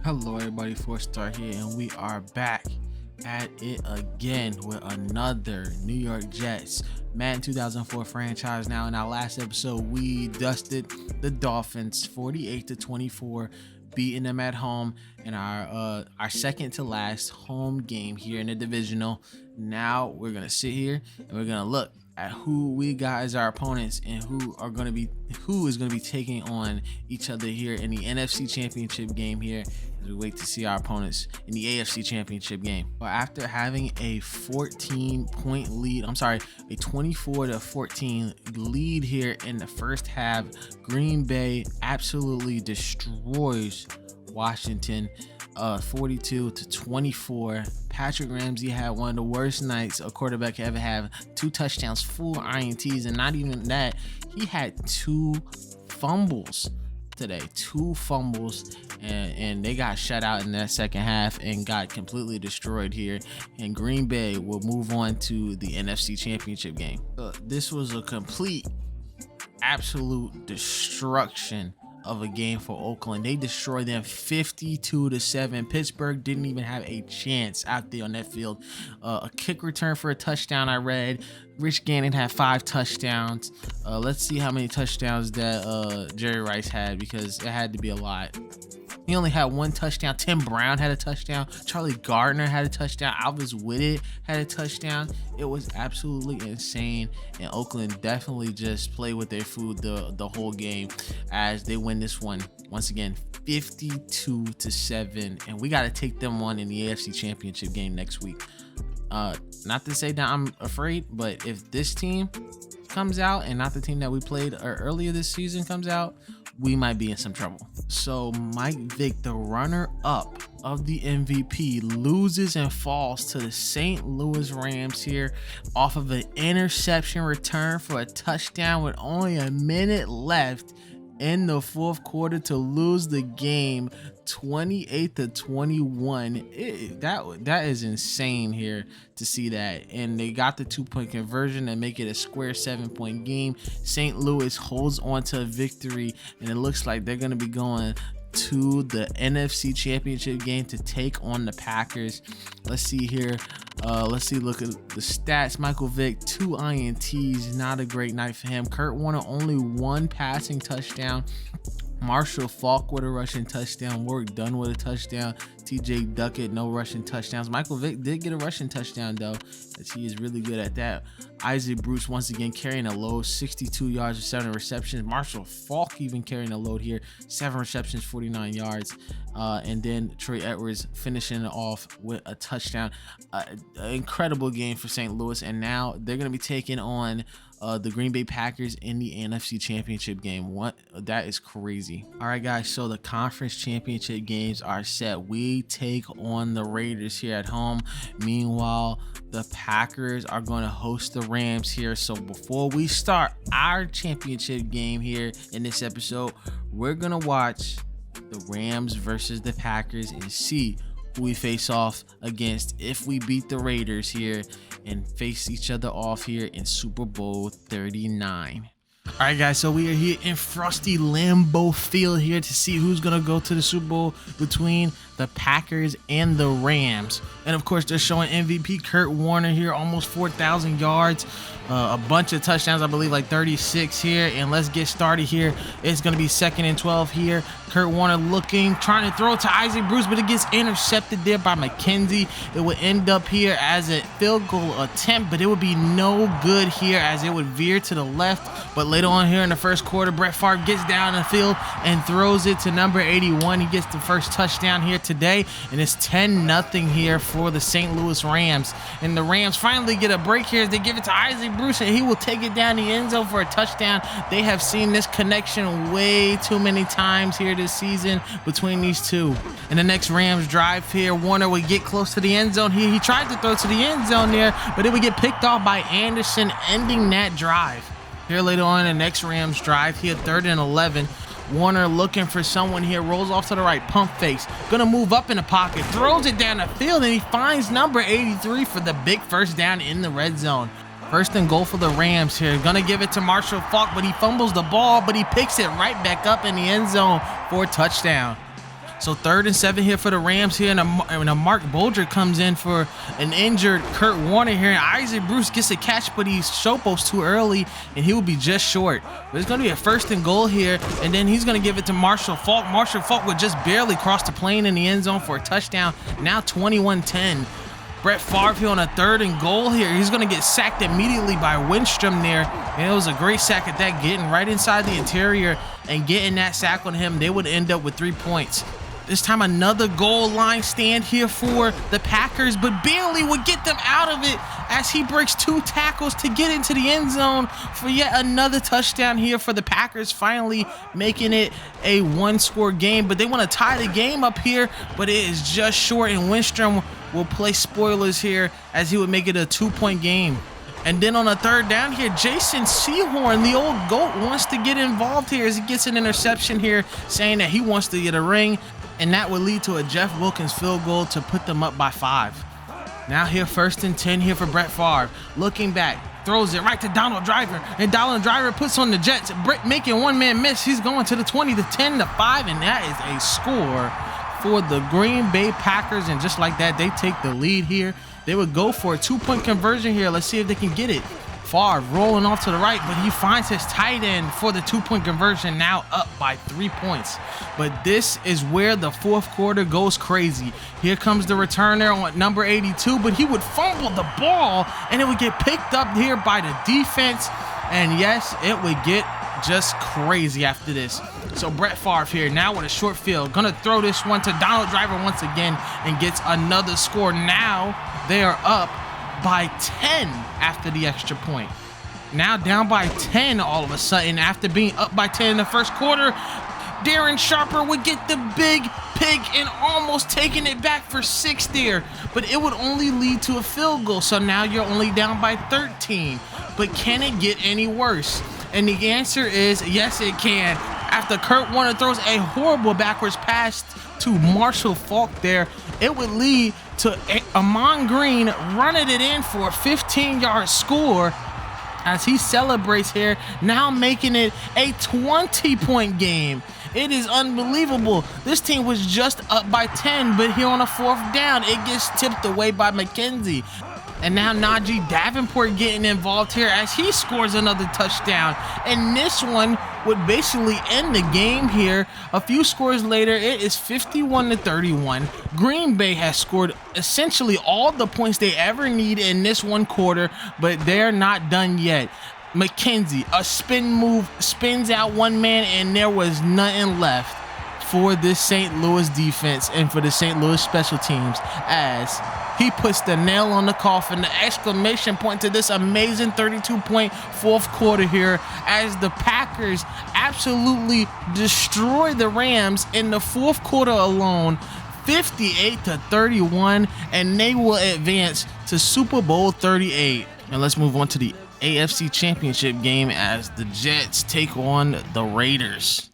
Hello everybody, 4-Star here, and we are back at it again with another New York Jets Madden 2004 franchise. Now in our last episode, we dusted the Dolphins 48-24, beating them at home in our second to last home game here in the divisional. Now we're gonna sit here and we're gonna look at who we got as our opponents and who is going to be taking on each other here in the NFC Championship game here as we wait to see our opponents in the AFC Championship game. But after having a 14-point lead, a 24-14 lead here in the first half, Green Bay absolutely destroys Washington 42-24. Patrick Ramsey had one of the worst nights a quarterback could ever have. 2 touchdowns, 4 INTs, and not even that, he had 2 fumbles today. 2 fumbles, and they got shut out in that second half and got completely destroyed here. And Green Bay will move on to the NFC Championship game. This was a complete, absolute destruction of a game for Oakland. They destroyed them 52-7. Pittsburgh didn't even have a chance out there on that field. A kick return for a touchdown, I read. Rich Gannon had 5 touchdowns. Let's see how many touchdowns that Jerry Rice had, because it had to be a lot. He only had 1 touchdown. Tim Brown had a touchdown. Charlie Gardner had a touchdown. Alvis Whitted had a touchdown. It was absolutely insane. And Oakland definitely just played with their food the whole game as they win this one once again 52-7. And we got to take them on in the AFC Championship game next week. Not to say that I'm afraid, but if this team comes out and not the team that we played earlier this season comes out, we might be in some trouble. So Mike Vick, the runner-up of the MVP, loses and falls to the St. Louis Rams here off of an interception return for a touchdown with only a minute left in the fourth quarter to lose the game 28-21. That is insane here to see that. And they got the 2-point conversion and make it a square 7-point game. St. Louis holds on to a victory, and it looks like they're going to be going to the NFC Championship game to take on the Packers. Let's see here. Look at the stats. Michael Vick, 2 INTs, not a great night for him. Kurt Warner, only 1 passing touchdown. Marshall Faulk with a rushing touchdown. Warwick Dunn with a touchdown. TJ Duckett, no rushing touchdowns. Michael Vick did get a rushing touchdown though, as he is really good at that. Isaac Bruce once again carrying a load, 62 yards with 7 receptions. Marshall Faulk even carrying a load here, 7 receptions, 49 yards. And then Troy Edwards finishing it off with a touchdown. An incredible game for St. Louis, and now they're going to be taking on the Green Bay Packers in the NFC Championship game. That is crazy. All right, guys, so the conference championship games are set. We take on the Raiders here at home. Meanwhile, the Packers are going to host the Rams here. So before we start our championship game here in this episode, we're going to watch the Rams versus the Packers and see who we face off against if we beat the Raiders here and face each other off here in Super Bowl 39. All right, guys, so we are here in frosty Lambeau Field here to see who's going to go to the Super Bowl between the Packers and the Rams. And of course, they're showing MVP Kurt Warner here, almost 4,000 yards, a bunch of touchdowns, I believe like 36 here. And let's get started here. It's going to be 2nd and 12 here. Kurt Warner trying to throw it to Isaac Bruce, but it gets intercepted there by McKenzie. It would end up here as a field goal attempt, but it would be no good here as it would veer to the left. But later on here in the first quarter, Brett Favre gets down the field and throws it to number 81. He gets the first touchdown here today, and it's 10-0 here for the St. Louis Rams. And the Rams finally get a break here as they give it to Isaac Bruce, and he will take it down the end zone for a touchdown. They have seen this connection way too many times here this season between these two. And the next Rams drive here, Warner would get close to the end zone here. He tried to throw to the end zone there, but it would get picked off by Anderson, ending that drive. Here later on in the next Rams drive here, 3rd and 11. Warner looking for someone here, rolls off to the right, pump fakes, gonna move up in the pocket, throws it down the field, and he finds number 83 for the big first down in the red zone. 1st and goal for the Rams here. Gonna give it to Marshall Faulk, but he fumbles the ball, but he picks it right back up in the end zone for a touchdown. So 3rd and 7 here for the Rams here, and a Mark Bolger comes in for an injured Kurt Warner here, and Isaac Bruce gets a catch, but he showposts too early, and he will be just short. But it's going to be a 1st and goal here, and then he's going to give it to Marshall Faulk. Marshall Faulk would just barely cross the plane in the end zone for a touchdown. Now 21-10. Brett Favre here on a 3rd and goal here. He's going to get sacked immediately by Winstrom there. And it was a great sack at that, getting right inside the interior and getting that sack on him. They would end up with 3 points. This time another goal line stand here for the Packers, but Bailey would get them out of it as he breaks 2 tackles to get into the end zone for yet another touchdown here for the Packers, finally making it a 1-score game. But they want to tie the game up here, but it is just short, and Winstrom will play spoilers here as he would make it a 2-point game. And then on a 3rd down here, Jason Sehorn, the old GOAT, wants to get involved here as he gets an interception here, saying that he wants to get a ring. And that would lead to a Jeff Wilkins field goal to put them up by 5. Now here, 1st and 10 here for Brett Favre. Looking back, throws it right to Donald Driver. And Donald Driver puts on the Jets. Brett making one man miss. He's going to the 20, the 10, the 5, and that is a score for the Green Bay Packers. And just like that, they take the lead here. They would go for a 2-point conversion here. Let's see if they can get it. Favre rolling off to the right, but he finds his tight end for the 2-point conversion, now up by 3 points. But this is where the 4th quarter goes crazy. Here comes the returner on number 82, but he would fumble the ball, and it would get picked up here by the defense. And yes, it would get just crazy after this. So Brett Favre here now with a short field, gonna throw this one to Donald Driver once again and gets another score. Now they are up by 10 after the extra point. Now down by 10 all of a sudden after being up by 10 in the 1st quarter. Darren Sharper would get the big pick and almost taking it back for 6 there, but it would only lead to a field goal. So now you're only down by 13. But can it get any worse? And the answer is yes, it can. After Kurt Warner throws a horrible backwards pass to Marshall Faulk there, it would lead to Amon Green running it in for a 15-yard score as he celebrates here, now making it a 20-point game. It is unbelievable. This team was just up by 10, but here on a 4th down, it gets tipped away by McKenzie. And now Najee Davenport getting involved here as he scores another touchdown. And this one would basically end the game here. A few scores later, it is 51-31. Green Bay has scored essentially all the points they ever need in this 1 quarter, but they're not done yet. McKenzie, a spin move, spins out one man, and there was nothing left for this St. Louis defense and for the St. Louis special teams as he puts the nail on the coffin, the exclamation point to this amazing 32-point 4th quarter here as the Packers absolutely destroy the Rams in the 4th quarter alone, 58-31, and they will advance to Super Bowl 38. And let's move on to the AFC Championship game as the Jets take on the Raiders.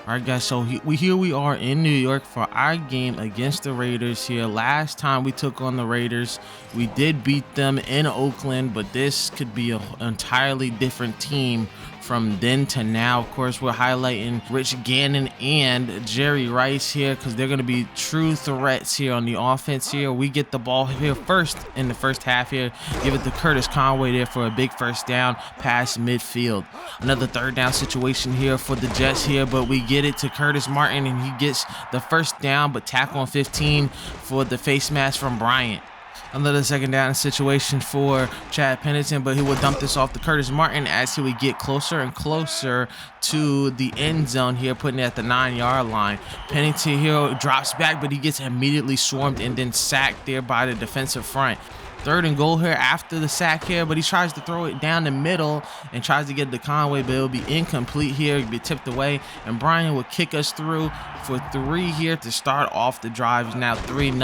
All right, guys, so here we are in New York for our game against the Raiders here. Last time we took on the Raiders, we did beat them in Oakland, but this could be an entirely different team from then to now. Of course, we're highlighting Rich Gannon and Jerry Rice here because they're going to be true threats here on the offense here. We get the ball here first in the 1st half here. Give it to Curtis Conway there for a big 1st down past midfield. Another 3rd down situation here for the Jets here, but we get it to Curtis Martin and he gets the 1st down, but tackle on 15 for the face mask from Bryant. Another 2nd down situation for Chad Pennington, but he would dump this off to Curtis Martin as he would get closer and closer to the end zone here, putting it at the 9-yard line. Pennington here drops back, but he gets immediately swarmed and then sacked there by the defensive front. 3rd and goal here after the sack here, but he tries to throw it down the middle and tries to get to Conway, but it'll be incomplete here. It'll be tipped away, and Brian will kick us through for 3 here to start off the drive. It's now 3-0.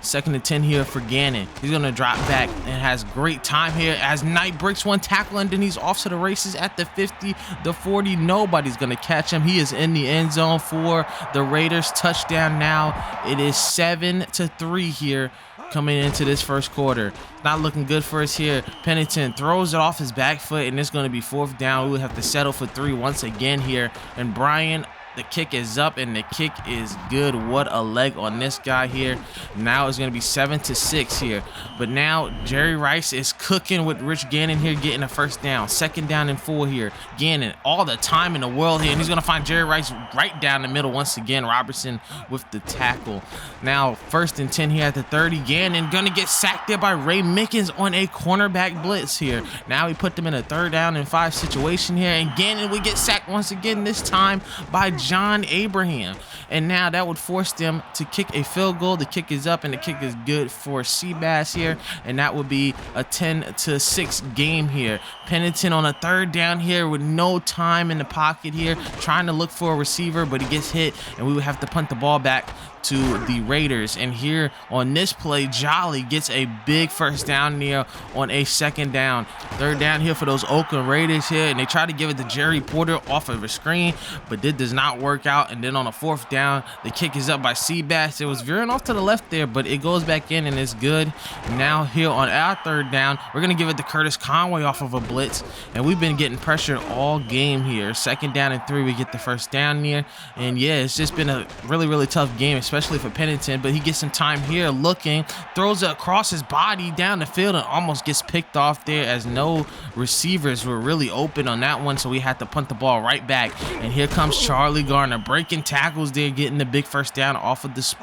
2nd and 10 here for Gannon. He's going to drop back and has great time here as Knight breaks 1 tackle, and then he's off to the races at the 50, the 40. Nobody's going to catch him. He is in the end zone for the Raiders. Touchdown now. It is 7-3 here coming into this 1st quarter. Not looking good for us here. Pennington throws it off his back foot, and it's going to be 4th down. We will have to settle for 3 once again here. And Brian The kick is up and the kick is good. What a leg on this guy here. Now it's going to be 7-6 here. But now Jerry Rice is cooking with Rich Gannon here, getting a first down. 2nd down and 4 here. Gannon, all the time in the world here. And he's going to find Jerry Rice right down the middle once again. Robertson with the tackle. Now 1st and 10 here at the 30. Gannon going to get sacked there by Ray Mickens on a cornerback blitz here. Now he put them in a 3rd down and 5 situation here. And Gannon would get sacked once again, this time by John Abraham. And now that would force them to kick a field goal. The kick is up and the kick is good for Seabass here. And that would be a 10-6 game here. Pennington on a 3rd down here with no time in the pocket here, trying to look for a receiver, but he gets hit and we would have to punt the ball back to the Raiders. And here on this play, Jolly gets a big first down there on a 2nd down. 3rd down here for those Oakland Raiders here, and they try to give it to Jerry Porter off of a screen, but it does not work out. And then on a 4th down, the kick is up by Seabass. It was veering off to the left there, but it goes back in and it's good. Now here on our 3rd down, we're gonna give it to Curtis Conway off of a blitz, and we've been getting pressured all game here. 2nd down and 3, we get the first down there. And yeah, it's just been a really tough game, especially for Pennington, but he gets some time here looking, throws it across his body down the field and almost gets picked off there, as no receivers were really open on that one, so we had to punt the ball right back. And here comes Charlie Garner breaking tackles there, getting the big first down off of this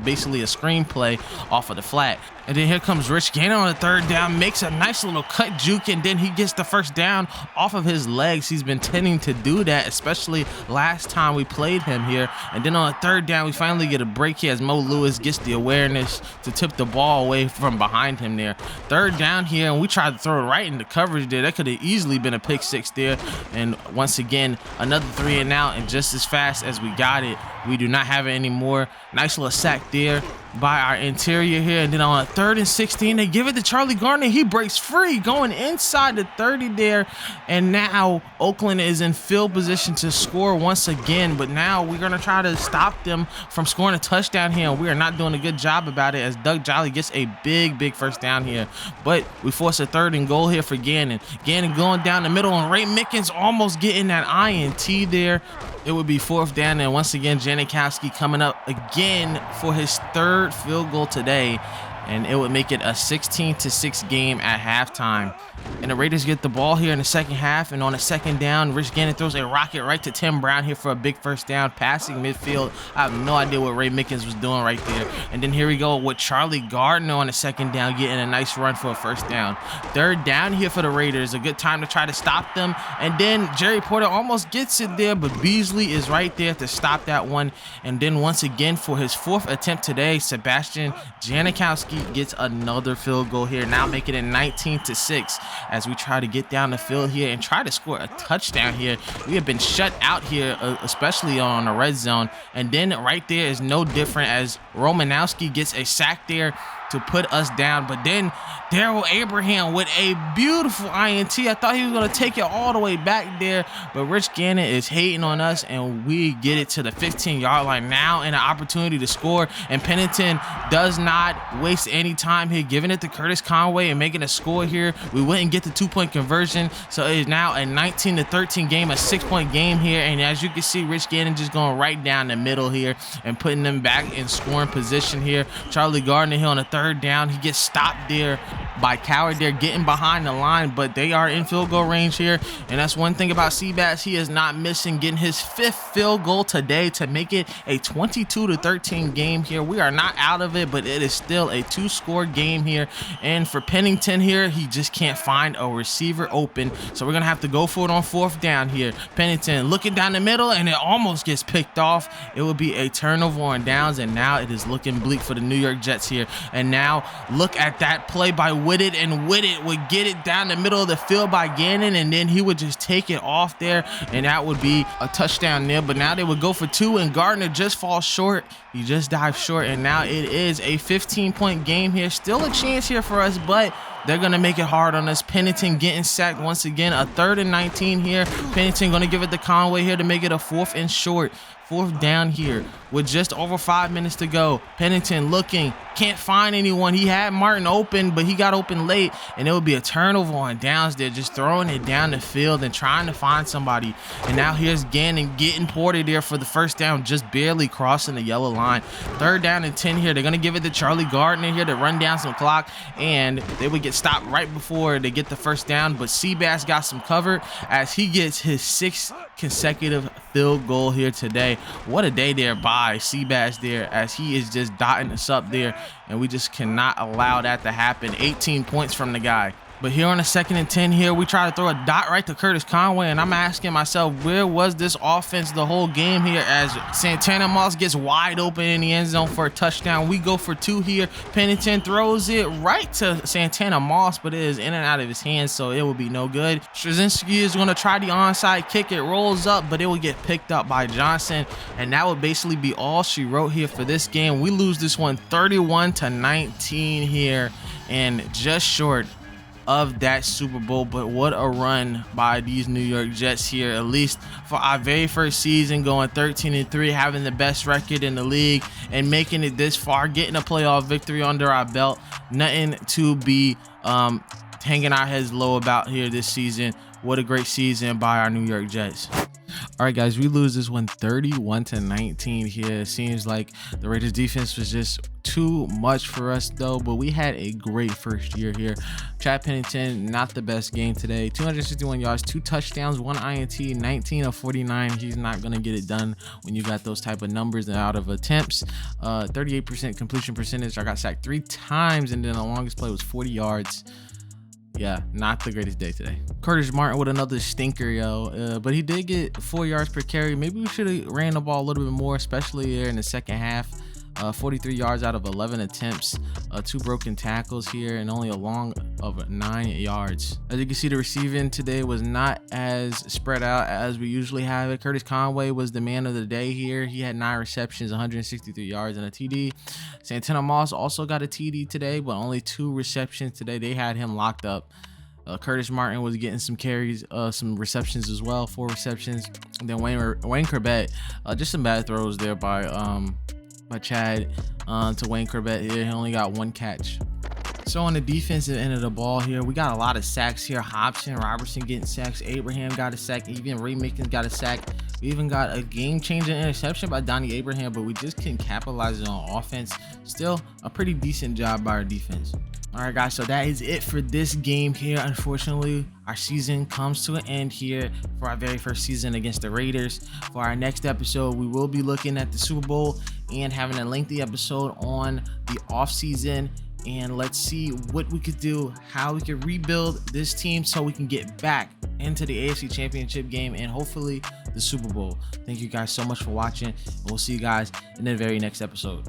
basically a screen play off of the flat. And then here comes Rich Gannon on the 3rd down, makes a nice little cut juke, and then he gets the first down off of his legs. He's been tending to do that, especially last time we played him here. And then on the 3rd down, we finally get a break here as Mo Lewis gets the awareness to tip the ball away from behind him there. 3rd down here, and we tried to throw it right into coverage there. That could have easily been a pick 6 there. And once again, another 3 and out, and just as fast as we got it, we do not have it anymore. Nice little sack there by our interior here. And then on a 3rd and 16, they give it to Charlie Garner. He breaks free going inside the 30 there. And now Oakland is in field position to score once again. But now we're going to try to stop them from scoring a touchdown here. And we are not doing a good job about it, as Doug Jolly gets a big first down here. But we force a 3rd and goal here for Gannon. Gannon going down the middle, and Ray Mickens almost getting that INT there. It would be 4th down, and once again, Janikowski coming up again for his 3rd field goal today, and it would make it a 16-6 game at halftime. And the Raiders get the ball here in the 2nd half, and on a 2nd down, Rich Gannon throws a rocket right to Tim Brown here for a big first down, passing midfield. I have no idea what Ray Mickens was doing right there. And then here we go with Charlie Gardner on the 2nd down, getting a nice run for a first down. 3rd down here for the Raiders, a good time to try to stop them. And then Jerry Porter almost gets it there, but Beasley is right there to stop that one. And then once again, for his 4th attempt today, Sebastian Janikowski gets another field goal here, now making it 19-6. As we try to get down the field here and try to score a touchdown here. We have been shut out here, especially on the red zone. And then right there is no different, as Romanowski gets a sack there to put us down. But then Darrell Abraham with a beautiful INT. I thought he was going to take it all the way back there, but Rich Gannon is hating on us, and we get it to the 15-yard line now, and an opportunity to score. And Pennington does not waste any time here, giving it to Curtis Conway and making a score here. We wouldn't get the 2-point conversion, so it is now a 19-13 game, a 6-point game here. And as you can see, Rich Gannon just going right down the middle here and putting them back in scoring position here. Charlie Gardner here on the 3rd down. He gets stopped there by Coward there, getting behind the line, but they are in field goal range here. And that's one thing about Seabass, he is not missing, getting his 5th field goal today to make it a 22-13 game here. We are not out of it, but it is still a 2-score game here. And for Pennington here, he just can't find a receiver open, so we're gonna have to go for it on 4th down here. Pennington looking down the middle, and it almost gets picked off. It will be a turnover on downs, and now it is looking bleak for the New York Jets here. And now look at that play by Whitted, and Whitted would get it down the middle of the field by Gannon, and then he would just take it off there, and that would be a touchdown there. But now they would go for 2, and Gardner just falls short. He just dives short, and now it is a 15-point game here. Still a chance here for us, but they're going to make it hard on us. Pennington getting sacked once again. A 3rd and 19 here. Pennington going to give it to Conway here to make it a 4th and short. 4th down here with just over 5 minutes to go. Pennington looking, can't find anyone. He had Martin open, but he got open late, and it would be a turnover on downs there, just throwing it down the field and trying to find somebody. And now here's Gannon getting Porter there for the 1st down, just barely crossing the yellow line. 3rd down and 10 here. They're going to give it to Charlie Gardner here to run down some clock, and they would get stopped right before they get the 1st down, but Seabass got some cover as he gets his 6th consecutive field goal here today. What a day there by Seabass there, as he is just dotting us up there, and we just cannot allow that to happen. 18 points from the guy. But here on a 2nd and 10 here, we try to throw a dot right to Curtis Conway, and I'm asking myself, where was this offense the whole game here as Santana Moss gets wide open in the end zone for a touchdown. We go for 2 here. Pennington throws it right to Santana Moss, but it is in and out of his hands, so it will be no good. Straczynski is going to try the onside kick. It rolls up, but it will get picked up by Johnson, and that would basically be all she wrote here for this game. We lose this one 31-19 here, and just short of that Super Bowl. But what a run by these New York Jets here, at least for our very first season, going 13-3, having the best record in the league and making it this far, getting a playoff victory under our belt. Nothing to be hanging our heads low about here this season. What a great season by our New York Jets. All right, guys, we lose this one 31-19 here. It seems like the Raiders defense was just too much for us though, but we had a great first year here. Chad Pennington, not the best game today. 261 yards, 2 touchdowns, 1 INT, 19 of 49. He's not going to get it done when you got those type of numbers out of attempts. 38% completion percentage. I got sacked 3 times, and then the longest play was 40 yards. Yeah, not the greatest day today. Curtis Martin with another stinker, yo. But he did get 4 yards per carry. Maybe we should have ran the ball a little bit more, especially there in the second half. 43 yards out of 11 attempts, 2 broken tackles here, and only a long of 9 yards. As you can see, the receiving today was not as spread out as we usually have it. Curtis Conway was the man of the day here. He had 9 receptions, 163 yards, and a TD. Santana Moss also got a TD today, but only 2 receptions today. They had him locked up. Curtis Martin was getting some carries, some receptions as well, 4 receptions. And then Wayne Corbett, just some bad throws there by Chad to Wayne Corbett here. He only got 1 catch. So on the defensive end of the ball here, we got a lot of sacks here. Hobson, Robertson getting sacks. Abraham got a sack. Even Ray Mickens got a sack. We even got a game-changing interception by Donnie Abraham, but we just couldn't capitalize on offense. Still a pretty decent job by our defense. All right, guys, so that is it for this game here. Unfortunately, our season comes to an end here for our very first season against the Raiders. For our next episode, we will be looking at the Super Bowl and having a lengthy episode on the offseason. And let's see what we could do, how we can rebuild this team so we can get back into the AFC Championship game and hopefully the Super Bowl. Thank you guys so much for watching, and we'll see you guys in the very next episode.